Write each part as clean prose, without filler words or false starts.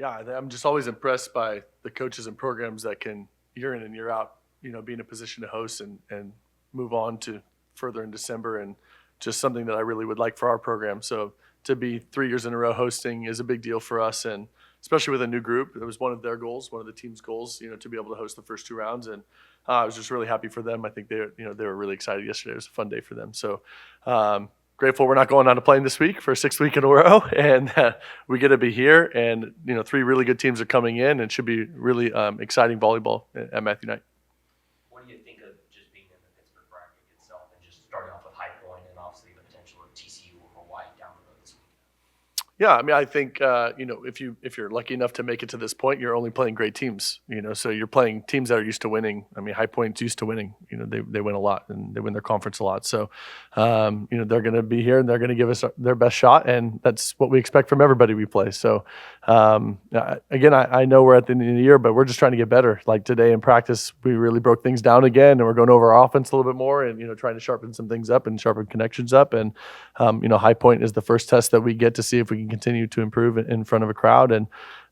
Yeah, I'm just always impressed by the coaches and programs that can year in and year out, be in a position to host and move on to further in December, and just something that I really would like for our program. So to be 3 years in a row hosting is a big deal for us, and especially with a new group. It was one of their goals, one of the team's goals, to be able to host the first 2 rounds, and I was just really happy for them. I think they were really excited yesterday. It was a fun day for them. So grateful we're not going on a plane this week for a 6th week in a row, and we get to be here. And 3 really good teams are coming in, and should be really exciting volleyball at Matthew Knight. What do you think of just being in the Pittsburgh bracket itself, and just starting off with High Point and obviously the potential of TCU or Hawai'i down the road this weekend? Yeah, I mean, I think if you're lucky enough to make it to this point, you're only playing great teams. So you're playing teams that are used to winning. I mean, High Point's used to winning. They win a lot, and they win their conference a lot. So they're going to be here, and they're going to give us their best shot, and that's what we expect from everybody we play. So again, I know we're at the end of the year, but we're just trying to get better. Like today in practice, we really broke things down again, and we're going over our offense a little bit more, and trying to sharpen some things up and sharpen connections up. And High Point is the first test that we get to see if we can continue to improve in front of a crowd. And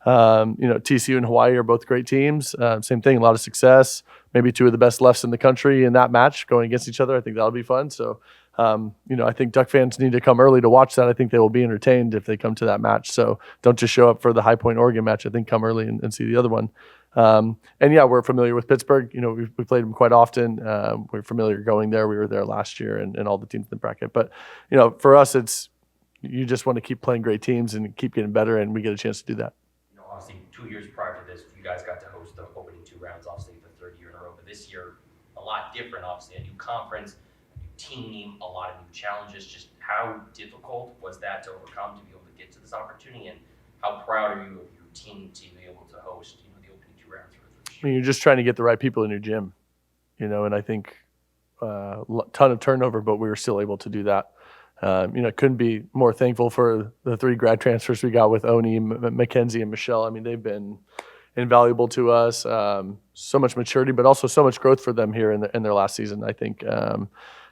TCU and Hawai'i are both great teams. Same thing, a lot of success. Maybe 2 of the best lefts in the country in that match going against each other. I think that'll be fun. So I think Duck fans need to come early to watch that. I think they will be entertained if they come to that match. So don't just show up for the High Point Oregon match. I think come early and see the other one. And yeah, we're familiar with Pittsburgh. We played them quite often. We're familiar going there. We were there last year, and all the teams in the bracket. But for us, it's you just want to keep playing great teams and keep getting better, and we get a chance to do that. Obviously, 2 years prior to this, you guys got to host the opening 2 rounds, obviously the 3rd year in a row. But this year, a lot different. Obviously, a new conference, a new team, a lot of new challenges. Just how difficult was that to overcome to be able to get to this opportunity, and how proud are you of your team to be able to host the opening 2 rounds for the first year? I mean, you're just trying to get the right people in your gym, and I think a ton of turnover, but we were still able to do that. Couldn't be more thankful for the 3 grad transfers we got with Oni, Mackenzie, and Michelle. I mean, they've been invaluable to us. So much maturity, but also so much growth for them here in their last season. I think, and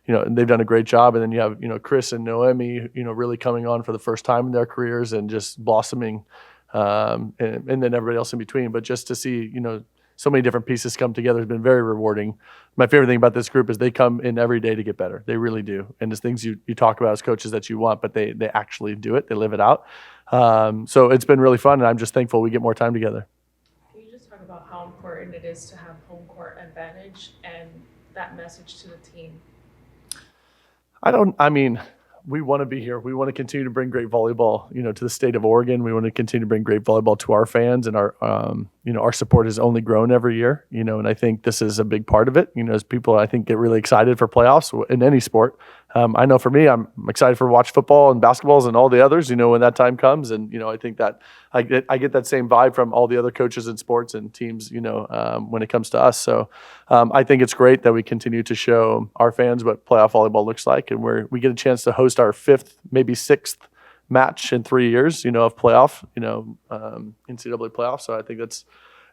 they've done a great job. And then you have, Chris and Noemi, really coming on for the first time in their careers and just blossoming, and then everybody else in between. But just to see, so many different pieces come together has been very rewarding. My favorite thing about this group is they come in every day to get better. They really do. And there's things you talk about as coaches that you want, but they actually do it. They live it out. So it's been really fun, and I'm just thankful we get more time together. Can you just talk about how important it is to have home court advantage and that message to the team? We want to be here. We want to continue to bring great volleyball, to the state of Oregon. We want to continue to bring great volleyball to our fans, and our support has only grown every year, and I think this is a big part of it. As people, I think, get really excited for playoffs in any sport. I know for me, I'm excited for watch football and basketballs and all the others, when that time comes. And, I think that I get that same vibe from all the other coaches in sports and teams, when it comes to us. So I think it's great that we continue to show our fans what playoff volleyball looks like, and we get a chance to host our 5th, maybe 6th match in 3 years, of playoff, NCAA playoff. So I think it's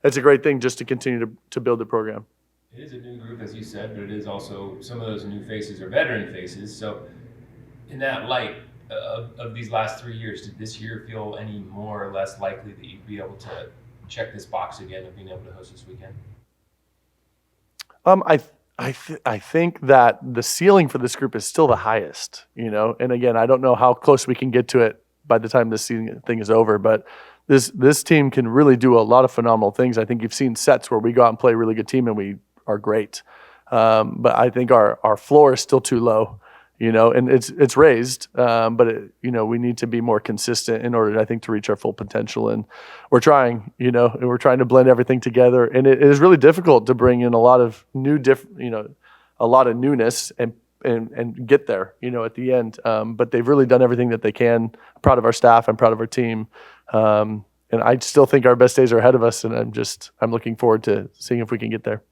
a great thing just to continue to build the program. It is a new group, as you said, but it is also some of those new faces are veteran faces. So in that light of these last 3 years, did this year feel any more or less likely that you'd be able to check this box again of being able to host this weekend? I think that the ceiling for this group is still the highest, and again, I don't know how close we can get to it by the time this thing is over, but this team can really do a lot of phenomenal things. I think you've seen sets where we go out and play a really good team and we are great. But I think our floor is still too low, and it's raised, but we need to be more consistent in order, I think, to reach our full potential. And we're trying, and we're trying to blend everything together. And it is really difficult to bring in a lot of a lot of newness and get there, at the end. But they've really done everything that they can. I'm proud of our staff. I'm proud of our team. And I still think our best days are ahead of us. And I'm looking forward to seeing if we can get there.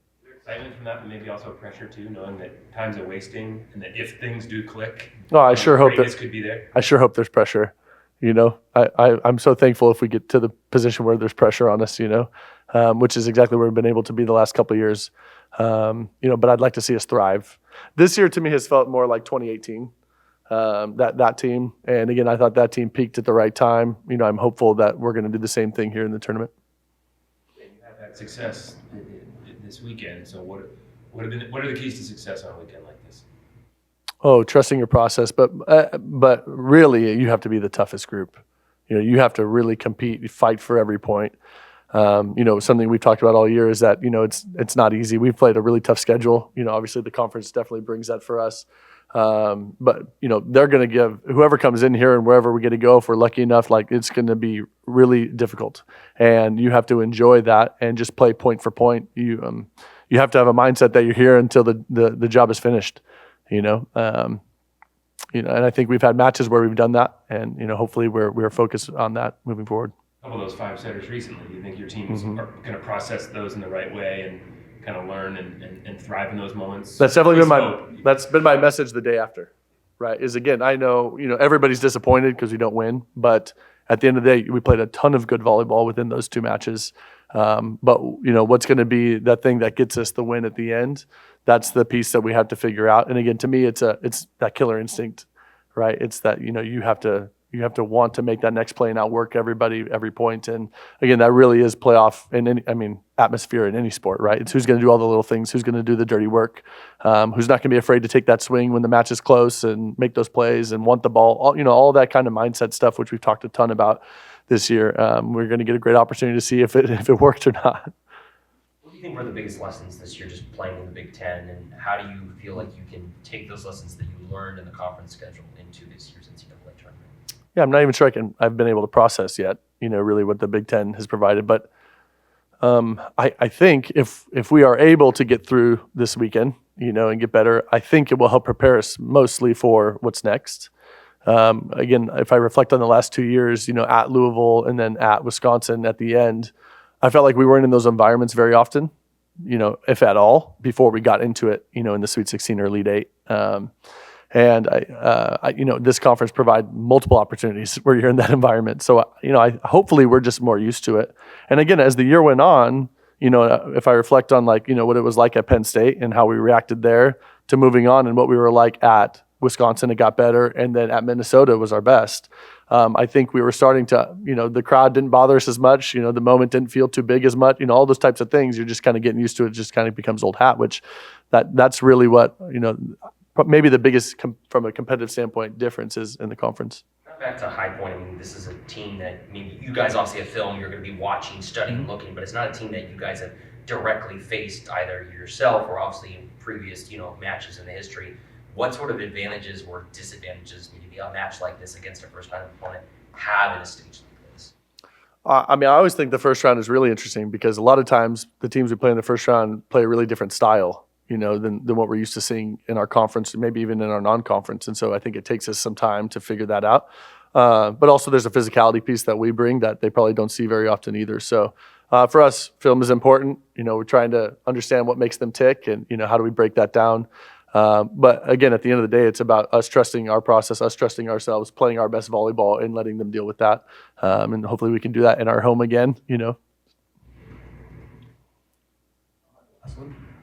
Excitement from that, but maybe also pressure too, knowing that time's are wasting and that if things do click, I sure hope that could be there. I sure hope there's pressure. I'm so thankful if we get to the position where there's pressure on us, which is exactly where we've been able to be the last couple of years. But I'd like to see us thrive. This year to me has felt more like 2018. that team. And again, I thought that team peaked at the right time. I'm hopeful that we're going to do the same thing here in the tournament. And you have had success this weekend. So what are the keys to success on a weekend like this? Oh, trusting your process, but really, you have to be the toughest group. You have to really compete, you fight for every point. Something we've talked about all year is that it's not easy. We've played a really tough schedule. Obviously the conference definitely brings that for us. But they're going to give whoever comes in here and wherever we get to go, if we're lucky enough, it's going to be really difficult, and you have to enjoy that and just play point for point. You have to have a mindset that you're here until the job is finished. And I think we've had matches where we've done that, and hopefully we're focused on that moving forward. A couple of those 5-setters recently, do you think your teams are going to process those in the right way and kind of learn and thrive in those moments? That's definitely been my message the day after, right? Is again, I know everybody's disappointed because we don't win, but at the end of the day, we played a ton of good volleyball within those two matches. But what's going to be that thing that gets us the win at the end? That's the piece that we have to figure out. And again, to me, it's that killer instinct, right? It's that you have to want to make that next play and outwork everybody every point. And again, that really is playoff in atmosphere in any sport, right? It's who's going to do all the little things, who's going to do the dirty work, who's not going to be afraid to take that swing when the match is close and make those plays and want the ball. All that kind of mindset stuff, which we've talked a ton about this year. We're going to get a great opportunity to see if it worked or not. What do you think were the biggest lessons this year just playing in the Big Ten, and how do you feel like you can take those lessons that you learned in the conference schedule into this year's NCAA tournament? Yeah, I'm not even sure I've been able to process yet, really what the Big Ten has provided. But I think if we are able to get through this weekend, and get better, I think it will help prepare us mostly for what's next. Again, if I reflect on the last 2 years, at Louisville and then at Wisconsin at the end, I felt like we weren't in those environments very often, if at all, before we got into it, in the Sweet 16 or Elite 8. And this conference provide multiple opportunities where you're in that environment. So, hopefully we're just more used to it. And again, as the year went on, if I reflect on what it was like at Penn State and how we reacted there to moving on and what we were like at Wisconsin, it got better. And then at Minnesota was our best. I think we were starting to, the crowd didn't bother us as much. The moment didn't feel too big as much. All those types of things, you're just kind of getting used to it. It just kind of becomes old hat, which that's really what, maybe the biggest, from a competitive standpoint, difference is in the conference. Back to High Point, this is a team that maybe you guys obviously have film, you're going to be watching, studying, looking, but it's not a team that you guys have directly faced either yourself or obviously in previous, matches in the history. What sort of advantages or disadvantages maybe a match like this against a first-round opponent have in a stage like this? I always think the first round is really interesting because a lot of times the teams we play in the first round play a really different style, than what we're used to seeing in our conference, maybe even in our non-conference. And so I think it takes us some time to figure that out. But also there's a physicality piece that we bring that they probably don't see very often either. So for us, film is important. We're trying to understand what makes them tick and, how do we break that down? But again, at the end of the day, it's about us trusting our process, us trusting ourselves, playing our best volleyball and letting them deal with that. And hopefully we can do that in our home again,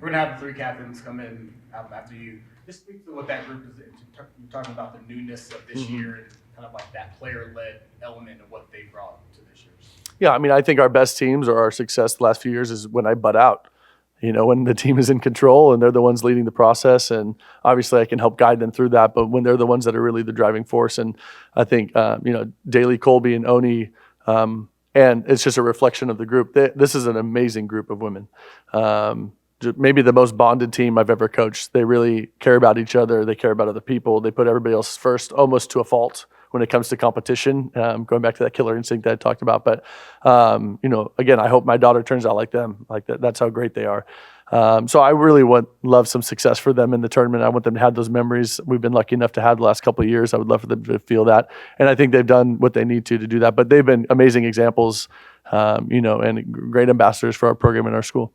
We're going to have the three captains come in after you. Just speak to what that group is. You're talking about the newness of this year and kind of like that player-led element of what they brought to this year. Yeah, I think our best teams or our success the last few years is when I butt out. When the team is in control and they're the ones leading the process. And obviously I can help guide them through that. But when they're the ones that are really the driving force. And I think, Daly, Colby, and Oni, and it's just a reflection of the group. This is an amazing group of women. Maybe the most bonded team I've ever coached. They really care about each other. They care about other people. They put everybody else first, almost to a fault when it comes to competition, going back to that killer instinct that I talked about. But, again, I hope my daughter turns out like them. That's how great they are. So I really love some success for them in the tournament. I want them to have those memories we've been lucky enough to have the last couple of years. I would love for them to feel that. And I think they've done what they need to do that. But they've been amazing examples, and great ambassadors for our program and our school.